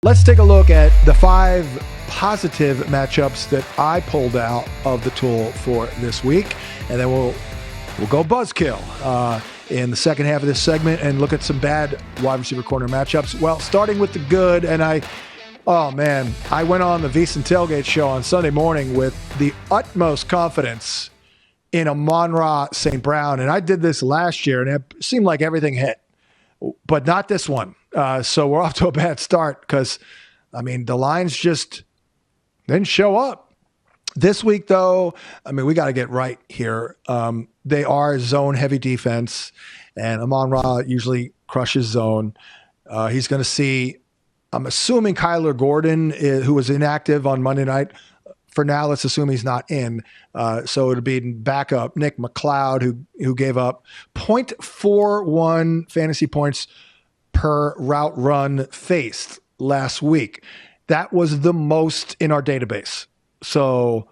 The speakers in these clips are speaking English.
Let's take a look at the 5 positive matchups that I pulled out of the tool for this week, and then we'll go buzzkill in the second half of this segment and look at some bad wide receiver corner matchups. Well, starting with the good, and I went on the VSiN Tailgate show on Sunday morning with the utmost confidence in Amon-Ra St. Brown, and I did this last year, and it seemed like everything hit, but not this one. So we're off to a bad start because, the Lions just didn't show up. This week, though, we got to get right here. They are zone-heavy defense, and Amon-Ra usually crushes zone. He's going to see, I'm assuming Kyler Gordon, who was inactive on Monday night. For now, let's assume he's not in. So it'll be backup Nick McLeod, who gave up 0.41 fantasy points per route run faced last week. That was the most in our database. So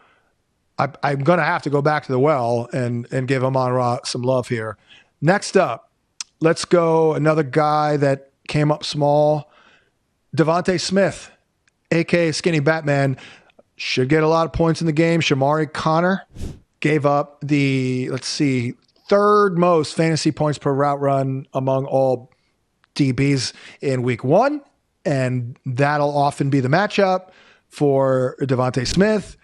I'm going to have to go back to the well and give Amon-Ra some love here. Next up, let's go another guy that came up small. DeVonta Smith, a.k.a. Skinny Batman, should get a lot of points in the game. Shamari Connor gave up the, third most fantasy points per route run among all DBs in week 1, and that'll often be the matchup for DeVonta Smith.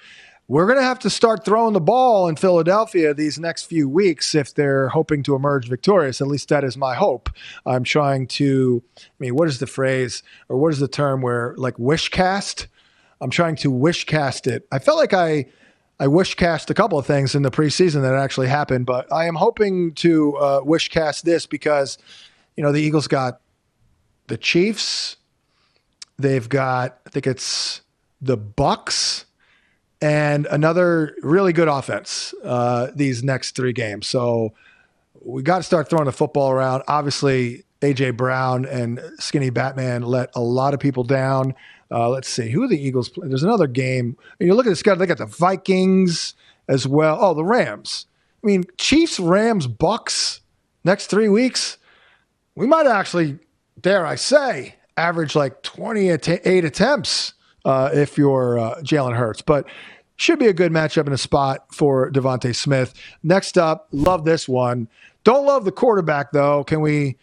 We're going to have to start throwing the ball in Philadelphia these next few weeks if they're hoping to emerge victorious. At least that is my hope. I'm trying to, what is the phrase or what is the term where, wish cast? I'm trying to wish cast it. I felt like I wish cast a couple of things in the preseason that actually happened, but I am hoping to wish cast this because, the Eagles got the Chiefs. They've got, I think it's the Bucks and another really good offense these next 3 games. So we got to start throwing the football around. Obviously, A.J. Brown and Skinny Batman let a lot of people down. Let's see. Who are the Eagles playing? There's another game. You look at the schedule, they got the Vikings as well. Oh, the Rams. Chiefs, Rams, Bucks next 3 weeks. We might actually, dare I say, average 28 attempts if you're Jalen Hurts. But should be a good matchup in a spot for DeVonta Smith. Next up, love this one. Don't love the quarterback, though. Can we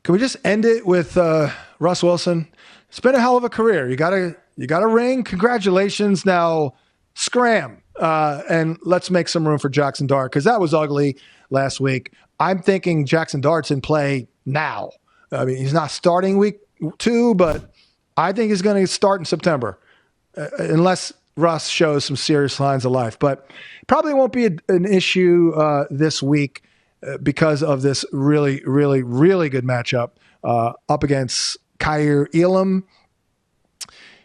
just end it with Russ Wilson? It's been a hell of a career. You got a ring. Congratulations. Now scram and let's make some room for Jackson Dart because that was ugly last week. I'm thinking Jackson Dart's in play now. He's not starting week 2, but I think he's going to start in September unless Russ shows some serious signs of life. But probably won't be an issue this week because of this really, really, really good matchup up against Kyer Elam,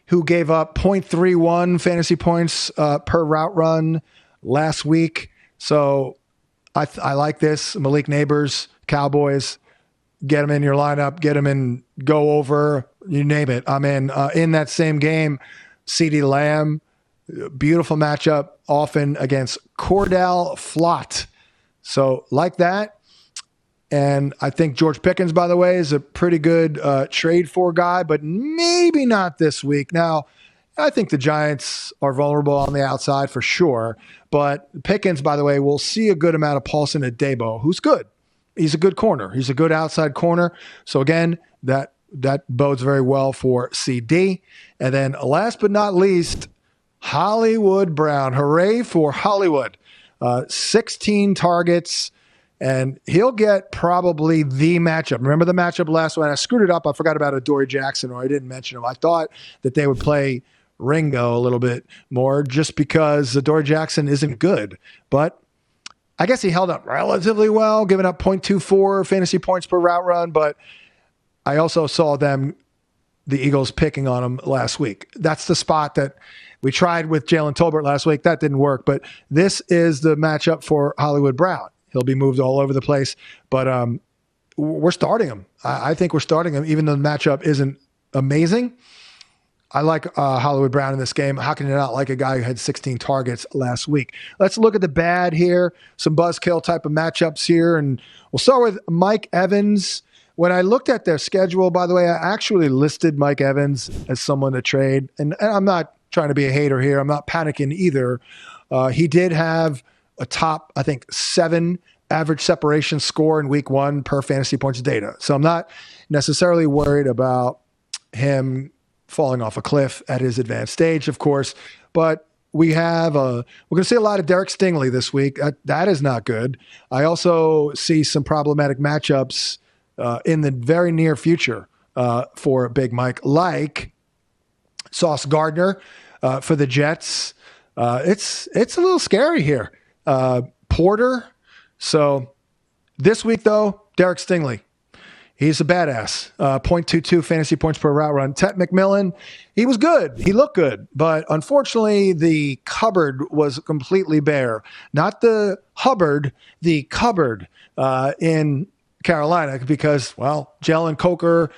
who gave up 0.31 fantasy points per route run last week. So I like this. Malik Nabers, Cowboys, get him in your lineup, get him in, go over, you name it. I'm in that same game. CeeDee Lamb, beautiful matchup, often against Cordell Flott. So like that. And I think George Pickens, by the way, is a pretty good trade for guy, but maybe not this week. Now, I think the Giants are vulnerable on the outside for sure. But Pickens, by the way, will see a good amount of Paulson Adebo, who's good. He's a good corner. He's a good outside corner. So again, that bodes very well for CD. And then last but not least, Hollywood Brown. Hooray for Hollywood. 16 targets. And he'll get probably the matchup. Remember the matchup last one? I screwed it up. I forgot about Adoree Jackson, or I didn't mention him. I thought that they would play Ringo a little bit more just because Adoree Jackson isn't good. But I guess he held up relatively well, giving up 0.24 fantasy points per route run. But I also saw the Eagles picking on him last week. That's the spot that we tried with Jalen Tolbert last week. That didn't work. But this is the matchup for Hollywood Brown. He'll be moved all over the place, but we're starting him. I think we're starting him, even though the matchup isn't amazing. I like Hollywood Brown in this game. How can you not like a guy who had 16 targets last week? Let's look at the bad here. Some buzzkill type of matchups here, and we'll start with Mike Evans. when I looked at their schedule, by the way, I actually listed Mike Evans as someone to trade. And I'm not trying to be a hater here. I'm not panicking either. He did have a top, I think, 7 average separation score in week 1 per fantasy points data. So I'm not necessarily worried about him falling off a cliff at his advanced stage, of course. But we're going to see a lot of Derek Stingley this week. That is not good. I also see some problematic matchups in the very near future for Big Mike, like Sauce Gardner for the Jets. It's a little scary here. Porter. So this week, though, Derek Stingley. He's a badass. 0.22 fantasy points per route run. Tet McMillan, he was good. He looked good. But unfortunately, the cupboard was completely bare. Not the Hubbard, the cupboard in Carolina because, well, Jalen Coker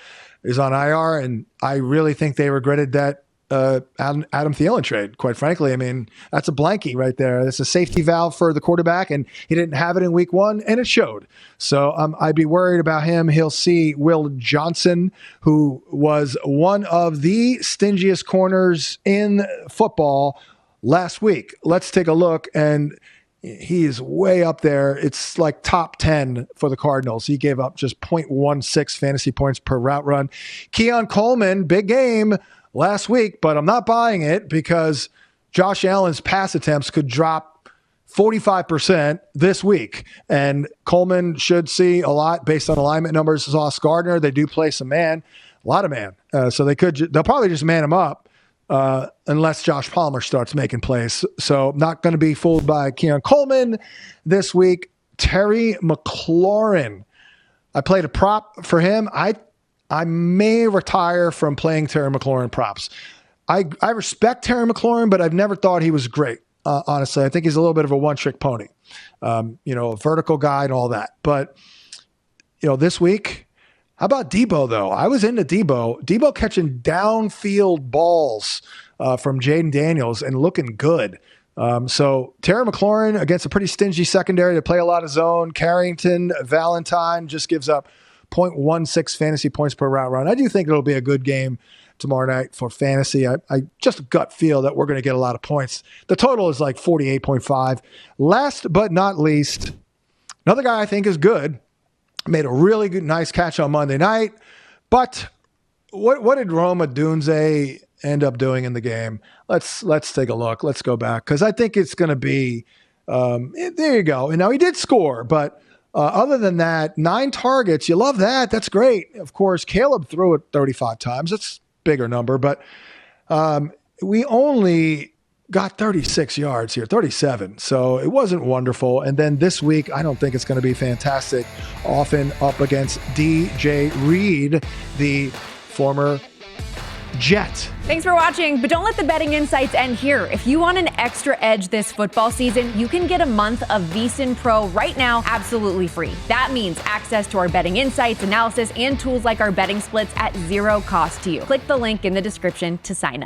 is on IR, and I really think they regretted that Adam Thielen trade, quite frankly. I mean, that's a blankie right there. That's a safety valve for the quarterback, and he didn't have it in week 1, and it showed. So I'd be worried about him. He'll see Will Johnson, who was one of the stingiest corners in football last week. Let's take a look, and he's way up there. It's like top 10 for the Cardinals. He gave up just 0.16 fantasy points per route run. Keon Coleman, big game last week, but I'm not buying it because Josh Allen's pass attempts could drop 45% this week. And Coleman should see a lot based on alignment numbers. Sauce Gardner, they do play some man, a lot of man. So they'll probably just man him up unless Josh Palmer starts making plays. So not going to be fooled by Keon Coleman this week. Terry McLaurin. I played a prop for him. I may retire from playing Terry McLaurin props. I respect Terry McLaurin, but I've never thought he was great. Honestly, I think he's a little bit of a one-trick pony. A vertical guy and all that. But this week, how about Debo though? I was into Debo. Debo catching downfield balls from Jaden Daniels and looking good. So Terry McLaurin against a pretty stingy secondary to play a lot of zone. Carrington, Valentine just gives up 0.16 fantasy points per route run. I do think it'll be a good game tomorrow night for fantasy. I just gut feel that we're going to get a lot of points. The total is like 48.5. Last but not least, another guy I think is good. Made a really good, nice catch on Monday night. But what did Rome Odunze end up doing in the game? Let's take a look. Let's go back because I think it's going to be there you go. And now he did score, but other than that, 9 targets. You love that. That's great. Of course, Caleb threw it 35 times. That's a bigger number, but we only got 36 yards here, 37. So it wasn't wonderful. And then this week, I don't think it's going to be fantastic. Often up against DJ Reed, the former Jet. Thanks for watching, but don't let the betting insights end here. If you want an extra edge this football season, you can get a month of VSiN Pro right now absolutely free. That means access to our betting insights, analysis, and tools like our betting splits at 0 cost to you. Click the link in the description to sign up.